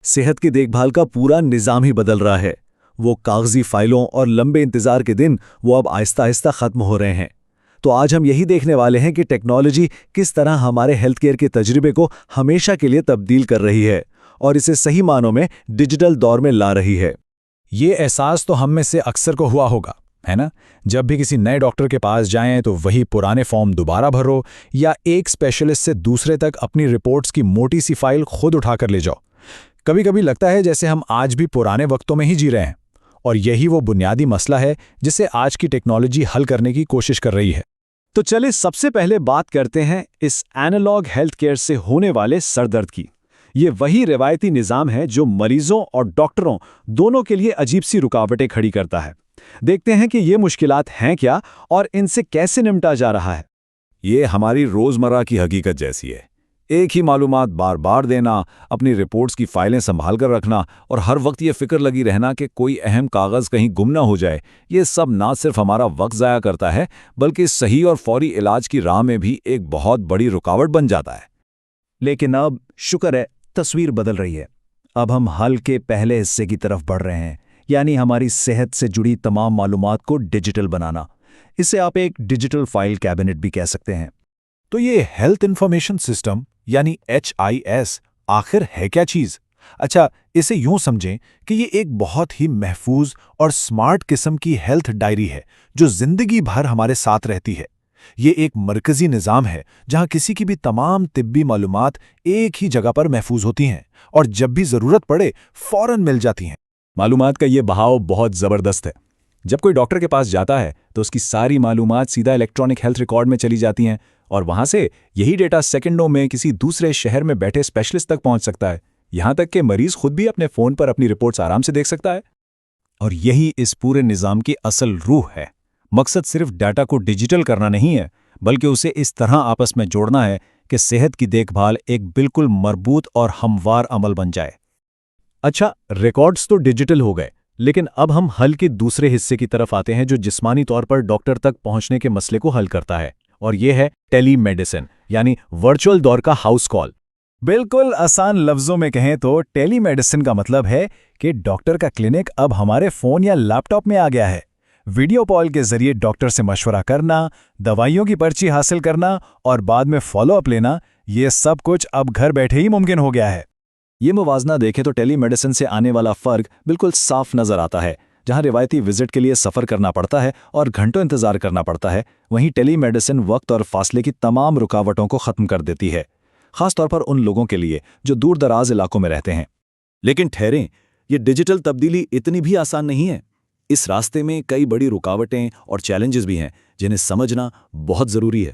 صحت کی دیکھ بھال کا پورا نظام ہی بدل رہا ہے۔ وہ کاغذی فائلوں اور لمبے انتظار کے دن وہ اب آہستہ آہستہ ختم ہو رہے ہیں۔ تو آج ہم یہی دیکھنے والے ہیں کہ ٹیکنالوجی کس طرح ہمارے ہیلتھ کیئر کے تجربے کو ہمیشہ کے لیے تبدیل کر رہی ہے اور اسے صحیح معنوں میں ڈیجیٹل دور میں لا رہی ہے۔ یہ احساس تو ہم میں سے اکثر کو ہوا ہوگا، ہے نا؟ جب بھی کسی نئے ڈاکٹر کے پاس جائیں تو وہی پرانے فارم دوبارہ بھرو یا ایک اسپیشلسٹ سے دوسرے تک اپنی رپورٹس کی موٹی سی فائل خود اٹھا کر لے جاؤ۔ کبھی کبھی لگتا ہے جیسے ہم آج بھی پرانے وقتوں میں ہی جی رہے ہیں، اور یہی وہ بنیادی مسئلہ ہے جسے آج کی ٹیکنالوجی حل کرنے کی کوشش کر رہی ہے۔ تو چلے سب سے پہلے بات کرتے ہیں اس اینالاگ ہیلتھ کیئر سے ہونے والے سر درد کی۔ یہ وہی روایتی نظام ہے جو مریضوں اور ڈاکٹروں دونوں کے لیے عجیب سی رکاوٹیں کھڑی کرتا ہے۔ دیکھتے ہیں کہ یہ مشکلات ہیں کیا اور ان سے کیسے نمٹا جا رہا ہے۔ یہ ہماری روزمرہ کی حقیقت جیسی ہے۔ ایک ہی معلومات بار بار دینا، اپنی رپورٹس کی فائلیں سنبھال کر رکھنا اور ہر وقت یہ فکر لگی رہنا کہ کوئی اہم کاغذ کہیں گم نہ ہو جائے، یہ سب نہ صرف ہمارا وقت ضائع کرتا ہے بلکہ صحیح اور فوری علاج کی راہ میں بھی ایک بہت بڑی رکاوٹ بن جاتا ہے۔ لیکن اب شکر ہے تصویر بدل رہی ہے۔ اب ہم حل کے پہلے حصے کی طرف بڑھ رہے ہیں، یعنی ہماری صحت سے جڑی تمام معلومات کو ڈیجیٹل بنانا۔ اسے آپ ایک ڈیجیٹل فائل کیبنٹ بھی کہہ سکتے ہیں۔ تو یہ ہیلتھ انفارمیشن سسٹم یعنی HIS آخر ہے کیا چیز؟ اچھا، اسے یوں سمجھیں کہ یہ ایک بہت ہی محفوظ اور سمارٹ قسم کی ہیلتھ ڈائری ہے جو زندگی بھر ہمارے ساتھ رہتی ہے۔ یہ ایک مرکزی نظام ہے جہاں کسی کی بھی تمام طبی معلومات ایک ہی جگہ پر محفوظ ہوتی ہیں اور جب بھی ضرورت پڑے فوراً مل جاتی ہیں۔ معلومات کا یہ بہاؤ بہت زبردست ہے۔ جب کوئی ڈاکٹر کے پاس جاتا ہے تو اس کی ساری معلومات سیدھا الیکٹرانک ہیلتھ ریکارڈ میں چلی جاتی ہیں اور وہاں سے یہی ڈیٹا سیکنڈوں میں کسی دوسرے شہر میں بیٹھے اسپیشلسٹ تک پہنچ سکتا ہے، یہاں تک کہ مریض خود بھی اپنے فون پر اپنی رپورٹس آرام سے دیکھ سکتا ہے۔ اور یہی اس پورے نظام کی اصل روح ہے۔ مقصد صرف ڈاٹا کو ڈیجیٹل کرنا نہیں ہے بلکہ اسے اس طرح آپس میں جوڑنا ہے کہ صحت کی دیکھ بھال ایک بالکل مربوط اور ہموار عمل بن جائے۔ اچھا، ریکارڈز تو ڈیجیٹل ہو گئے، لیکن اب ہم حل کے دوسرے حصے کی طرف آتے ہیں جو جسمانی طور پر ڈاکٹر تک پہنچنے کے مسئلے کو حل کرتا ہے، اور یہ ہے ٹیلی میڈیسن یعنی ورچوئل دور کا ہاؤس کال۔ بالکل آسان لفظوں میں کہیں تو ٹیلی میڈیسن کا مطلب ہے کہ ڈاکٹر کا کلینک اب ہمارے فون یا لیپ ٹاپ میں آ گیا ہے۔ ویڈیو کال کے ذریعے ڈاکٹر سے مشورہ کرنا، دوائیوں کی پرچی حاصل کرنا اور بعد میں فالو اپ لینا، یہ سب کچھ اب گھر بیٹھے ہی ممکن ہو گیا ہے۔ یہ موازنہ دیکھیں تو ٹیلی میڈیسن سے آنے والا فرق بالکل صاف نظر آتا ہے۔ جہاں روایتی وزٹ کے لیے سفر کرنا پڑتا ہے اور گھنٹوں انتظار کرنا پڑتا ہے، وہیں ٹیلی میڈیسن وقت اور فاصلے کی تمام رکاوٹوں کو ختم کر دیتی ہے، خاص طور پر ان لوگوں کے لیے جو دور دراز علاقوں میں رہتے ہیں۔ لیکن ٹھہریں، یہ ڈیجیٹل تبدیلی اتنی بھی آسان نہیں ہے۔ اس راستے میں کئی بڑی رکاوٹیں اور چیلنجز بھی ہیں جنہیں سمجھنا بہت ضروری ہے۔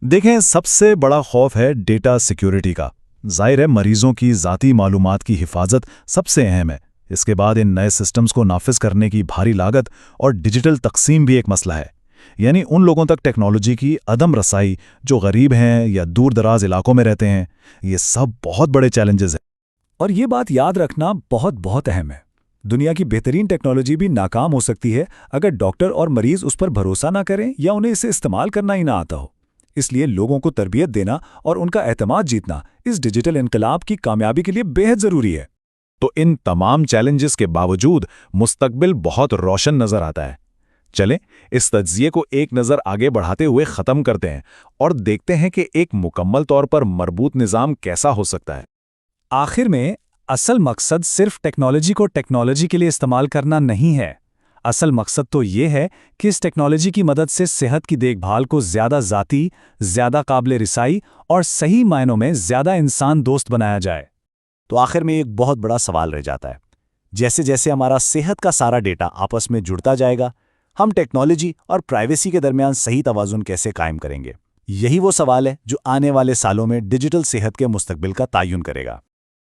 دیکھیں، سب سے بڑا خوف ہے ڈیٹا سیکیورٹی کا۔ ظاہر ہے مریضوں کی ذاتی معلومات کی حفاظت سب سے اہم ہے۔ اس کے بعد ان نئے سسٹمز کو نافذ کرنے کی بھاری لاگت اور ڈیجیٹل تقسیم بھی ایک مسئلہ ہے، یعنی ان لوگوں تک ٹیکنالوجی کی عدم رسائی جو غریب ہیں یا دور دراز علاقوں میں رہتے ہیں۔ یہ سب بہت بڑے چیلنجز ہیں۔ اور یہ بات یاد رکھنا بہت اہم ہے۔ دنیا کی بہترین ٹیکنالوجی بھی ناکام ہو سکتی ہے اگر ڈاکٹر اور مریض اس پر بھروسہ نہ کریں یا انہیں اسے استعمال کرنا ہی نہ آتا ہو۔ اس لیے لوگوں کو تربیت دینا اور ان کا اعتماد جیتنا اس ڈیجیٹل انقلاب کی کامیابی کے لیے بہت ضروری ہے۔ تو ان تمام چیلنجز کے باوجود مستقبل بہت روشن نظر آتا ہے۔ چلیں اس تجزیے کو ایک نظر آگے بڑھاتے ہوئے ختم کرتے ہیں اور دیکھتے ہیں کہ ایک مکمل طور پر مربوط نظام کیسا ہو سکتا ہے۔ آخر میں اصل مقصد صرف ٹیکنالوجی کو ٹیکنالوجی کے لیے استعمال کرنا نہیں ہے۔ اصل مقصد تو یہ ہے کہ اس ٹیکنالوجی کی مدد سے صحت کی دیکھ بھال کو زیادہ ذاتی، زیادہ قابل رسائی اور صحیح معنوں میں زیادہ انسان دوست بنایا جائے۔ تو آخر میں ایک بہت بڑا سوال رہ جاتا ہے، جیسے جیسے ہمارا صحت کا سارا ڈیٹا آپس میں جڑتا جائے گا، ہم ٹیکنالوجی اور پرائیویسی کے درمیان صحیح توازن کیسے قائم کریں گے؟ یہی وہ سوال ہے جو آنے والے سالوں میں ڈیجیٹل صحت کے مستقبل کا تعین کرے گا۔